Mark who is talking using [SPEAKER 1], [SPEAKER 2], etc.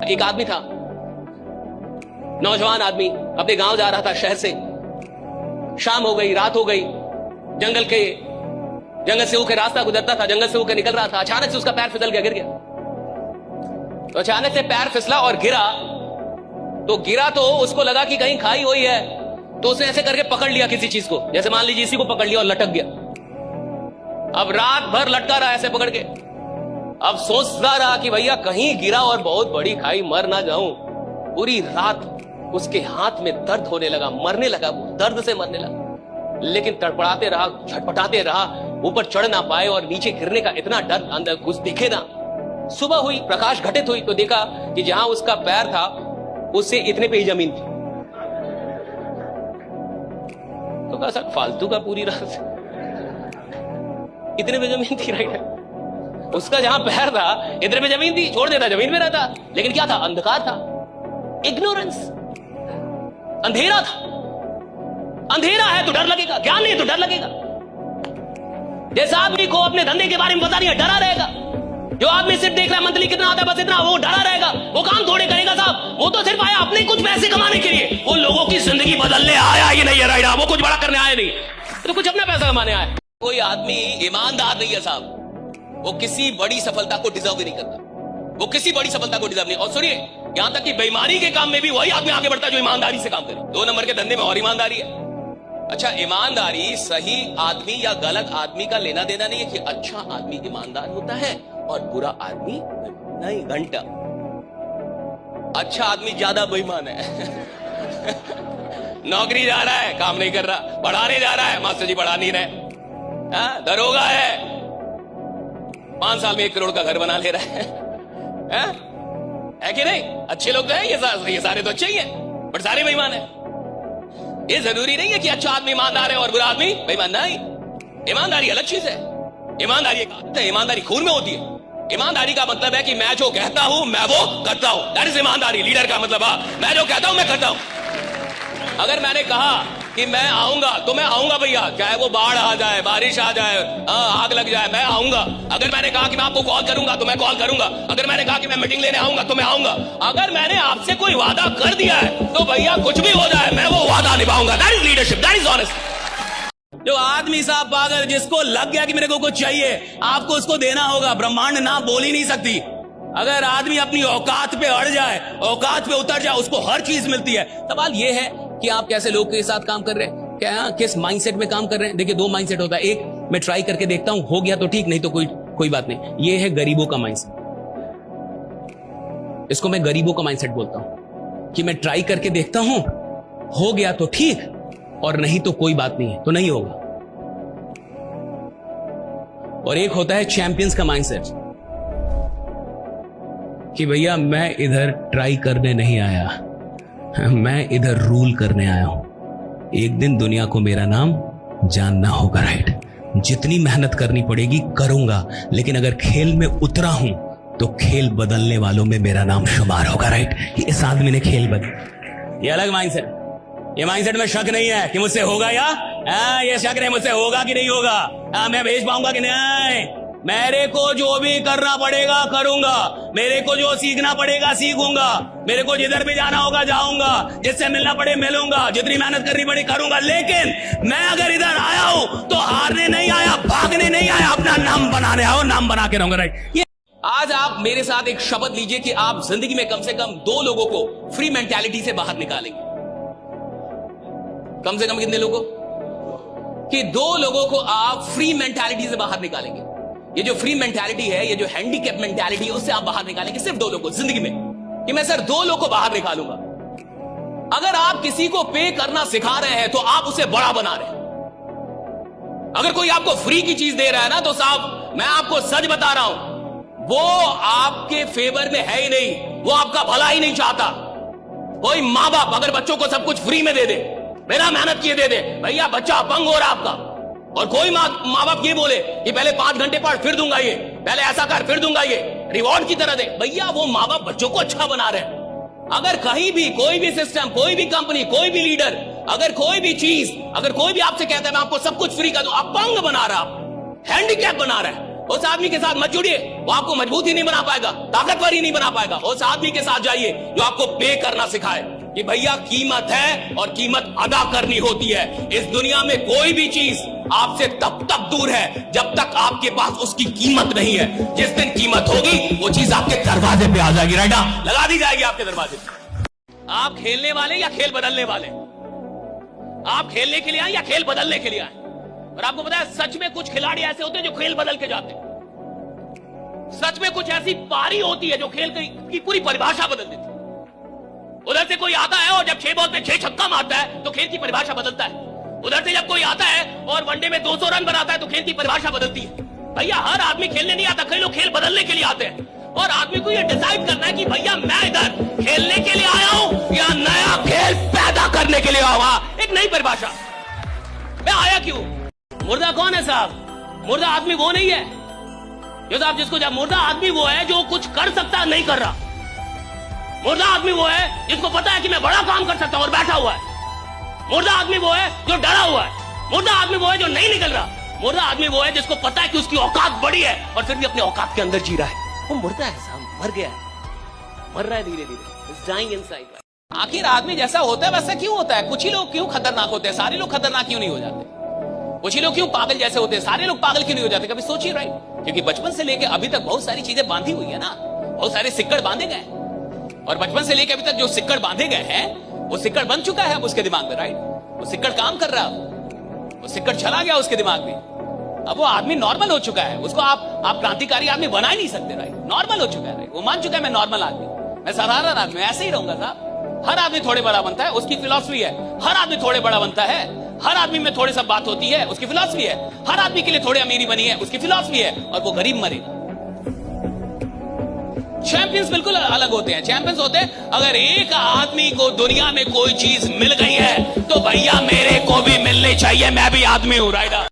[SPEAKER 1] एक आदमी था, नौजवान आदमी अपने गांव जा रहा था शहर से। शाम हो गई, रात हो गई, जंगल से होकर रास्ता गुजरता था, जंगल से होकर निकल रहा था। अचानक से उसका पैर फिसल गया, गिर गया। तो अचानक से पैर फिसला और गिरा तो उसको लगा कि कहीं खाई हुई है, तो उसने ऐसे करके पकड़ लिया किसी चीज को, जैसे मान लीजिए इसी को पकड़ लिया और लटक गया। अब रात भर लटका रहा ऐसे पकड़ के। अब सोचता रहा कि भैया कहीं गिरा और बहुत बड़ी खाई मर ना जाऊं। पूरी रात उसके हाथ में दर्द होने लगा, मरने लगा, वो दर्द से मरने लगा। लेकिन तड़पड़ाते रहा, छटपटाते रहा, ऊपर चढ़ ना पाए और नीचे गिरने का इतना डर, अंदर कुछ दिखे ना। सुबह हुई, प्रकाश घटित हुई तो देखा कि जहां उसका पैर था उससे इतने पे ही जमीन थी। तो कहा सर फालतू का, पूरी रात इतने पे जमीन थी, राइट। उसका जहां पैर था इतने पे जमीन थी, छोड़ देता जमीन में रहता। लेकिन क्या था? अंधकार था, इग्नोरेंस, अंधेरा था। अंधेरा है तो डर लगेगा, ज्ञान नहीं है तो डर लगेगा। जैसा आदमी को अपने धंधे के बारे में पता नहीं है, डरा रहेगा। जो आदमी सिर्फ देख रहा है मंथली कितना आता है, बस इतना, वो डरा रहेगा। वो काम थोड़े करेगा साहब, वो तो सिर्फ आया अपने कुछ पैसे कमाने के लिए। वो लोगों की जिंदगी बदलने आया ही नहीं है, राइट। वो कुछ बड़ा करने आया नहीं, तो कुछ अपना पैसा कमाने आया। कोई आदमी ईमानदार नहीं है साहब, वो किसी बड़ी सफलता को डिजर्व ही नहीं करता। वो किसी बड़ी सफलता को डिजर्व नहीं। और सुनिए, यहां तक कि बेईमानी के काम में भी वही आदमी आगे बढ़ता है जो ईमानदारी से काम करे। 2 नंबर के धंधे में और ईमानदारी है। अच्छा, ईमानदारी सही आदमी या गलत आदमी का लेना देना नहीं है कि अच्छा आदमी ईमानदार होता है और बुरा आदमी नहीं, घंटा। अच्छा आदमी ज्यादा बेईमान है। नौकरी जा रहा है, काम नहीं कर रहा, पढ़ाने जा रहा है, मास्टर जी पढ़ा नहीं रहे। दरोगा है, 5 साल में 1 करोड़ का घर बना ले रहा है कि नहीं? अच्छे लोग तो हैं, ये सारे तो अच्छे ही हैं, बट सारे बेईमान है। ये जरूरी नहीं है कि अच्छा आदमी ईमानदार है और बुरा आदमी बेईमान नहीं। ईमानदारी अलग चीज है। ईमानदारी एक आदत है, ईमानदारी खून में होती है। ईमानदारी का मतलब है कि मैं जो कहता हूं मैं वो करता हूं। दैट इज ईमानदारी। लीडर का मतलब मैं जो कहता हूं मैं करता हूं। अगर मैंने कहा कि मैं आऊंगा तो मैं आऊंगा भैया, चाहे वो बाढ़ आ जाए, बारिश आ जाए, आग लग जाए, मैं आऊंगा। अगर मैंने कहा कि मैं आपको कॉल करूंगा तो मैं कॉल करूंगा। अगर मैंने कहा कि मैं मीटिंग लेने आऊंगा तो मैं आऊंगा। अगर मैंने आपसे कोई वादा कर दिया है तो भैया कुछ भी हो जाए मैं वो वादा निभाऊंगा। That is leadership, that is honest. जो आदमी साहब पागल, जिसको लग गया कि मेरे को कुछ चाहिए, आपको उसको देना होगा। ब्रह्मांड ना बोल ही नहीं सकती। अगर आदमी अपनी औकात पे अड़ जाए, औकात पे उतर जाए, उसको हर चीज मिलती है। सवाल यह है कि आप कैसे लोग के साथ काम कर रहे हैं, क्या किस माइंडसेट में काम कर रहे हैं। देखिए 2 माइंडसेट होता है। एक, मैं ट्राई करके देखता हूं, हो गया तो ठीक, नहीं तो कोई बात नहीं। ये है गरीबों का माइंडसेट। इसको मैं गरीबों का माइंडसेट बोलता हूं कि मैं ट्राई करके देखता हूं, हो गया तो ठीक, और नहीं तो कोई बात नहीं है, तो नहीं होगा। और एक होता है चैंपियंस का माइंडसेट कि भैया मैं इधर ट्राई करने नहीं आया, मैं इधर रूल करने आया हूं। एक दिन दुनिया को मेरा नाम जानना होगा, राइट। जितनी मेहनत करनी पड़ेगी करूंगा, लेकिन अगर खेल में उतरा हूं तो खेल बदलने वालों में मेरा नाम शुमार होगा, राइट। इस आदमी ने खेल बदल। ये अलग माइंडसेट। ये माइंडसेट में शक नहीं है कि मुझसे होगा या ये शक नहीं मुझसे होगा कि नहीं होगा, मैं भेज पाऊंगा कि नहीं। मेरे को जो भी करना पड़ेगा करूंगा, मेरे को जो सीखना पड़ेगा सीखूंगा, मेरे को जिधर भी जाना होगा जाऊंगा, जिससे मिलना पड़े मिलूंगा, जितनी मेहनत करनी पड़े करूंगा। लेकिन मैं अगर इधर आया हूं तो हारने नहीं आया, भागने नहीं आया, अपना नाम बनाने आया हूं, नाम बना के रहूंगा, राइट। आज आप मेरे साथ एक शपथ लीजिए कि आप जिंदगी में कम से कम 2 लोगों को फ्री मेंटालिटी से बाहर निकालेंगे। कम से कम कितने लोगों कि 2 लोगों को आप फ्री मेंटालिटी से बाहर निकालेंगे। ये जो फ्री मेंटालिटी है, ये जो हैंडीकैप मेंटालिटी है, उससे आप बाहर निकालेंगे। सिर्फ 2 लोगों जिंदगी में कि मैं सर 2 लोगों को बाहर निकालूंगा। अगर आप किसी को पे करना सिखा रहे हैं तो आप उसे बड़ा बना रहे हैं। अगर कोई आपको फ्री की चीज दे रहा है ना, तो साहब मैं आपको सच बता रहा हूं, वो आपके फेवर में है ही नहीं, वो आपका भला ही नहीं चाहता। कोई माँ बाप अगर बच्चों को सब कुछ फ्री में दे दे, बिना मेहनत किए दे दे, भैया बच्चा अपंग हो रहा आपका। और कोई माँ बाप ये बोले कि पहले 5 घंटे पढ़ फिर दूंगा ये, पहले ऐसा कर फिर दूंगा ये, रिवॉर्ड की तरह दे, भैया वो माँ बाप बच्चों को अच्छा बना रहे हैं। अगर कहीं भी कोई भी सिस्टम, कोई भी कंपनी, कोई भी लीडर, अगर कोई भी चीज, अगर कोई भी आपसे कहता है मैं आपको सब कुछ फ्री कर दूं, अपंग बना रहा, हैंडीकैप बना रहा है। उस आदमी के साथ मत जुड़िए, वो आपको मजबूत ही नहीं बना पाएगा, ताकतवर ही नहीं बना पाएगा। उस आदमी के साथ जाइए जो आपको पे करना सिखाए कि भैया कीमत है और कीमत अदा करनी होती है। इस दुनिया में कोई भी चीज आपसे तब तक दूर है जब तक आपके पास उसकी कीमत नहीं है। जिस दिन कीमत होगी वो चीज आपके दरवाजे पे आ जाएगी, राइट, लगा दी जाएगी आपके दरवाजे पे। आप खेलने वाले या खेल बदलने वाले? आप खेलने के लिए आए या खेल बदलने के लिए आए? और आपको पता है सच में कुछ खिलाड़ी ऐसे होते हैं जो खेल बदल के जाते हैं। सच में कुछ ऐसी पारी होती है जो खेल की पूरी परिभाषा बदल देती है। उधर से कोई आता है और जब 6 बॉल पे 6 छक्का मारता है तो खेल की परिभाषा बदलता है। उधर से जब कोई आता है और वनडे में 200 रन बनाता है तो खेल की परिभाषा बदलती है। भैया हर आदमी खेलने नहीं आता, कई लोग खेल बदलने के लिए आते हैं। और आदमी को यह डिसाइड करना है कि भैया मैं इधर खेलने के लिए आया हूं या नया खेल पैदा करने के लिए आया हूं। एक नई परिभाषा, मैं आया क्यों? मुर्दा कौन है साहब? मुर्दा आदमी वो नहीं है जो साहब जिसको जब मुर्दा आदमी वो है जो कुछ कर सकता नहीं कर रहा। मुर्दा आदमी वो है जिसको पता है कि मैं बड़ा काम कर सकता हूं और बैठा हुआ है। मुर्दा आदमी वो है जो डरा हुआ है। मुर्दा आदमी वो है जो नहीं निकल रहा। मुर्दा आदमी वो है जिसको पता है कि उसकी औकात बड़ी है और फिर भी अपनी औकात के अंदर जी रहा है। वो मुर्दा है साहब, मर गया है, मर रहा है धीरे धीरे, डाइंग इनसाइड। आखिर आदमी जैसा होता है वैसा क्यों होता है? कुछ ही लोग क्यों खतरनाक होते हैं, सारे लोग खतरनाक क्यों नहीं हो जाते? कुछ ही लोग क्यों पागल जैसे होते हैं, सारे लोग पागल क्यों नहीं हो जाते? कभी सोचिए, राइट? क्योंकि बचपन से लेके अभी तक बहुत सारी चीजें बांधी हुई है ना, बहुत सारे सिक्कड़ बांधे गए, और बचपन से लेके अभी तक जो सिक्कड़ बांधे गए हैं वो सिक्कड़ बन चुका है अब उसके दिमाग में, राइट? वो सिक्कड़ काम कर रहा है, वो सिक्कड़ चला गया उसके दिमाग में। अब वो आदमी नॉर्मल हो चुका है, उसको आप क्रांतिकारी आदमी बना ही नहीं सकते, राइट? नॉर्मल हो चुका है, राइट? वो मान चुका है मैं नॉर्मल आदमी, मैं साधारण आदमी, ऐसे ही रहूंगा साहब। हर आदमी थोड़े बड़ा बनता है, उसकी फिलॉसफी है। हर आदमी थोड़े बड़ा बनता है, हर आदमी में थोड़ी सब बात होती है, उसकी फिलॉसफी है। हर आदमी के लिए थोड़ी अमीरी बनी है, उसकी फिलॉसफी है, और वो गरीब मरेगा। चैंपियंस बिल्कुल अलग होते हैं। चैंपियंस होते हैं अगर एक आदमी को दुनिया में कोई चीज मिल गई है तो भैया मेरे को भी मिलनी चाहिए, मैं भी आदमी हूं, राइट?